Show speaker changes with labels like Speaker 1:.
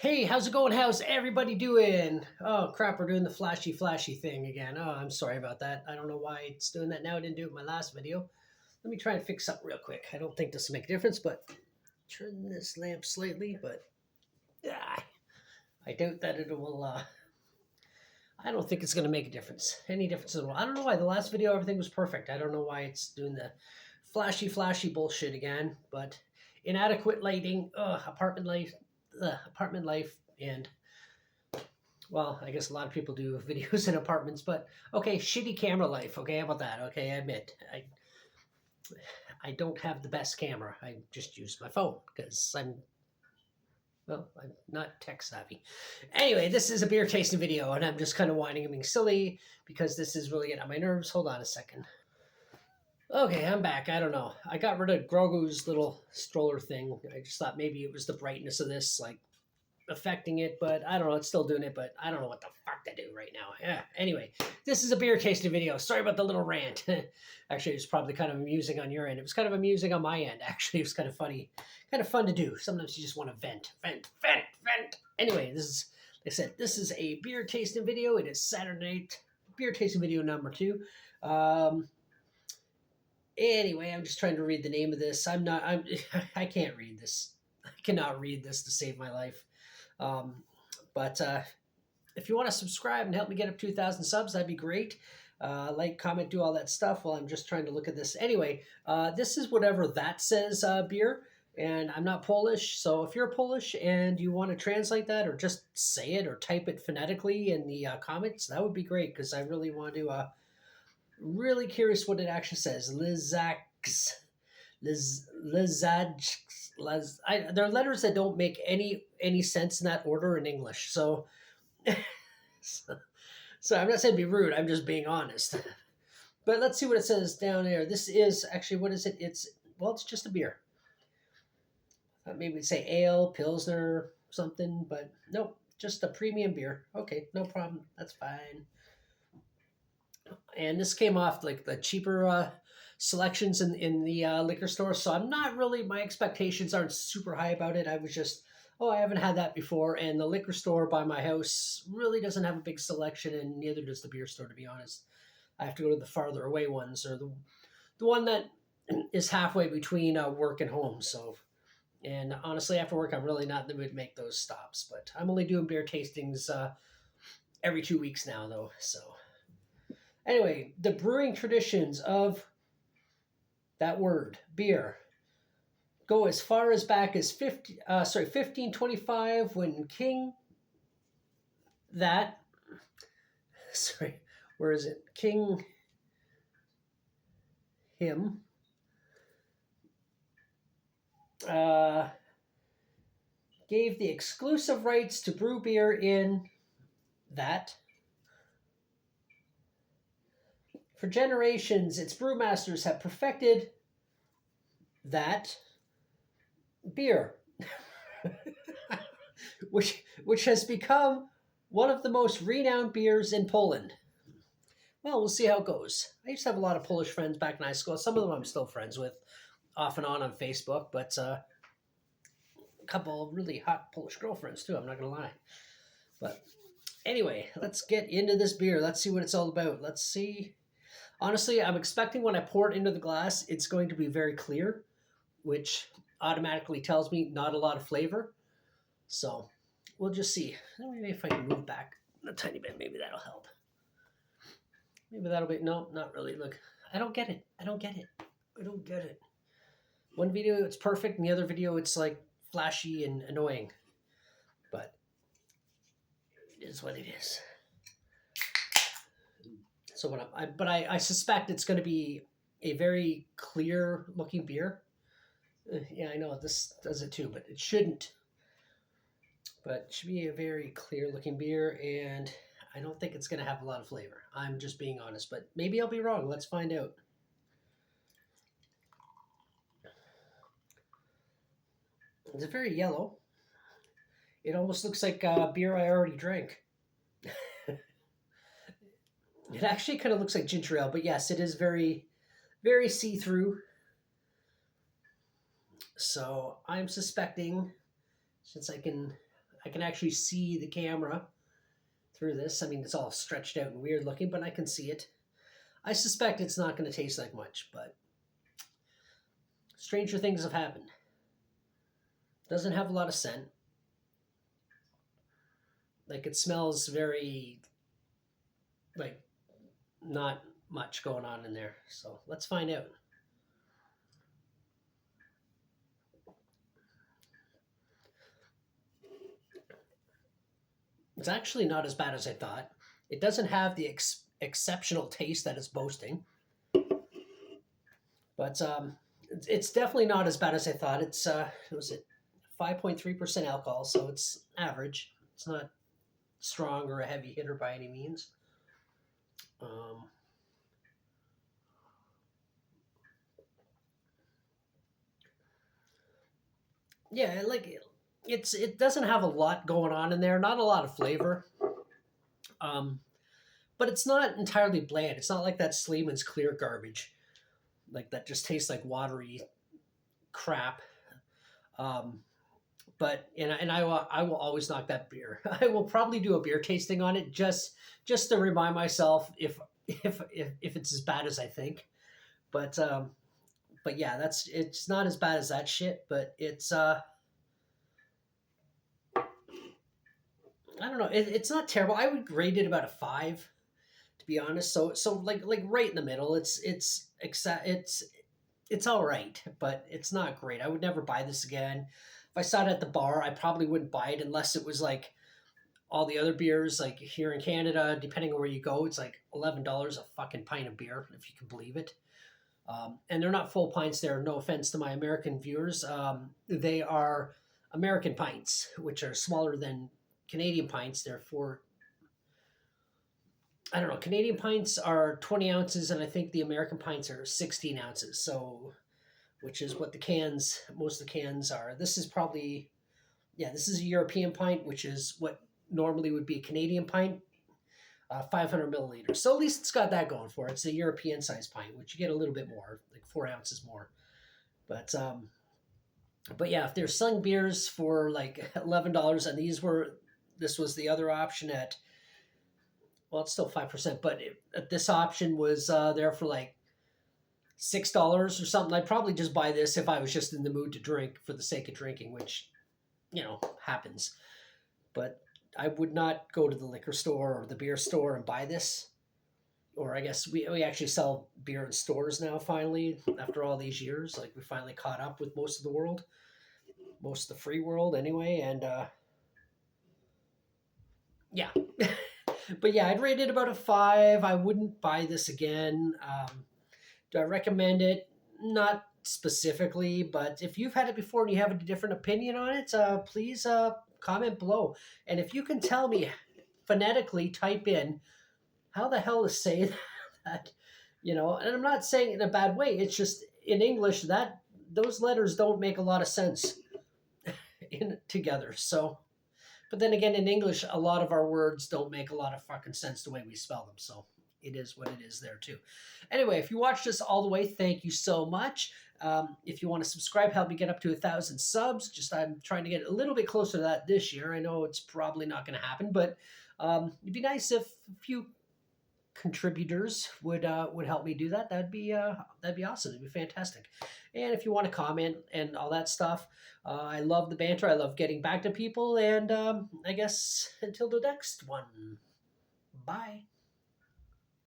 Speaker 1: Hey, how's it going? How's everybody doing? Oh crap, we're doing the flashy thing again. Oh, I'm sorry about that. I don't know why it's doing that now. I didn't do it in my last video. Let me try and fix something real quick. I don't think this will make a difference, but turn this lamp slightly, but ah, I doubt that it will, I don't think it's going to make a difference. Any difference at all. I don't know why. The last video, everything was perfect. I don't know why it's doing the flashy bullshit again, but inadequate lighting, apartment life, and well, I guess a lot of people do videos in apartments, but okay, shitty camera life. Okay, how about that? Okay, I admit I don't have the best camera. I just use my phone because I'm not tech savvy. Anyway, this is a beer tasting video, and I'm just kind of whining and being silly because this is really getting on my nerves. Hold on a second. Okay, I'm back. I don't know. I got rid of Grogu's little stroller thing. I just thought maybe it was the brightness of this, like, affecting it, but I don't know. It's still doing it, but I don't know what the fuck to do right now. Yeah. Anyway, this is a beer tasting video. Sorry about the little rant. Actually, it was probably kind of amusing on your end. It was kind of amusing on my end. Actually, it was kind of funny, kind of fun to do. Sometimes you just want to vent. Anyway, this is, like I said, this is a beer tasting video. It is Saturday night beer tasting video number 2. Anyway, I'm just trying to read the name of this. I can't read this. I cannot read this to save my life. But if you want to subscribe and help me get up to 2,000 subs, that'd be great. Like, comment, do all that stuff while I'm just trying to look at this. Anyway, this is whatever that says beer, and I'm not Polish. So if you're Polish and you want to translate that or just say it or type it phonetically in the comments, that would be great because I really want to, really curious what it actually says. Lezajsk. There are letters that don't make any sense in that order in English. So, so I'm not saying be rude. I'm just being honest. But let's see what it says down there. This is actually, what is it? It's just a beer. Maybe it'd say ale, pilsner, something, but nope, just a premium beer. Okay, no problem. That's fine. And this came off like the cheaper selections in the liquor store. So I'm not really, my expectations aren't super high about it. I was just, I haven't had that before. And the liquor store by my house really doesn't have a big selection, and neither does the beer store, to be honest. I have to go to the farther away ones, or the one that is halfway between work and home. So, and honestly, after work, I'm really not in the mood to make those stops. But I'm only doing beer tastings every 2 weeks now, though. So anyway, the brewing traditions of that word, beer, go as far as back as 1525, when King King him gave the exclusive rights to brew beer in that. For generations, its brewmasters have perfected that beer, which has become one of the most renowned beers in Poland. Well, we'll see how it goes. I used to have a lot of Polish friends back in high school. Some of them I'm still friends with, off and on Facebook, but a couple of really hot Polish girlfriends too, I'm not going to lie. But anyway, let's get into this beer. Let's see what it's all about. Let's see. Honestly, I'm expecting when I pour it into the glass, it's going to be very clear, which automatically tells me not a lot of flavor. So we'll just see. Maybe if I can move back a tiny bit, maybe that'll help. Maybe that'll be, no, not really. Look, I don't get it. One video, it's perfect, and the other video, it's like flashy and annoying. But it is what it is. So I suspect it's going to be a very clear looking beer. Yeah, I know this does it too, but it shouldn't. But it should be a very clear looking beer, and I don't think it's going to have a lot of flavor. I'm just being honest, but maybe I'll be wrong. Let's find out. It's very yellow. It almost looks like beer I already drank. It actually kind of looks like ginger ale, but yes, it is very, very see-through. So I'm suspecting, since I can I can actually see the camera through this. I mean, it's all stretched out and weird looking, but I can see it. I suspect it's not going to taste like much, but stranger things have happened. Doesn't have a lot of scent. Like it smells very, like, not much going on in there. So let's find out. It's actually not as bad as I thought. It doesn't have the exceptional taste that it's boasting, but it's definitely not as bad as I thought. It's what was it, 5.3% alcohol, so it's average. It's not strong or a heavy hitter by any means. Um, yeah, like it doesn't have a lot going on in there. Not a lot of flavor. Um, but it's not entirely bland. It's not like that Sleeman's clear garbage, like that just tastes like watery crap. Um, and I will always knock that beer. I will probably do a beer tasting on it just to remind myself if it's as bad as I think. But but yeah, it's not as bad as that shit. But it's I don't know. It's not terrible. I would rate it about a 5, to be honest. So like right in the middle. It's all right, but it's not great. I would never buy this again. If I saw it at the bar, I probably wouldn't buy it unless it was like all the other beers. Like here in Canada, depending on where you go, it's like $11 a fucking pint of beer, if you can believe it. And they're not full pints there. No offense to my American viewers. They are American pints, which are smaller than Canadian pints. They're for, I don't know, Canadian pints are 20 ounces, and I think the American pints are 16 ounces. So, which is what most of the cans are. This is probably, yeah, this is a European pint, which is what normally would be a Canadian pint, 500 milliliters. So at least it's got that going for it. It's a European size pint, which you get a little bit more, like 4 ounces more. But yeah, if they're selling beers for like $11, and this was the other option at, well, it's still 5%, but this option was there for like $6 or something. I'd probably just buy this if I was just in the mood to drink for the sake of drinking, which, happens. But I would not go to the liquor store or the beer store and buy this. Or I guess we actually sell beer in stores now, finally, after all these years. Like, we finally caught up with most of the world, most of the free world anyway. And yeah. But yeah, I'd rate it about a 5. I wouldn't buy this again. Do I recommend it? Not specifically, but if you've had it before and you have a different opinion on it, please comment below. And if you can tell me phonetically, type in how the hell to say that, and I'm not saying it in a bad way. It's just in English that those letters don't make a lot of sense together. So, but then again, in English, a lot of our words don't make a lot of fucking sense the way we spell them. So it is what it is there too. Anyway, if you watched this all the way, thank you so much. If you want to subscribe, help me get up to 1,000 subs. I'm trying to get a little bit closer to that this year. I know it's probably not going to happen, but it'd be nice if a few contributors would help me do that. That'd be awesome. It'd be fantastic. And if you want to comment and all that stuff, I love the banter. I love getting back to people. And I guess until the next one, bye.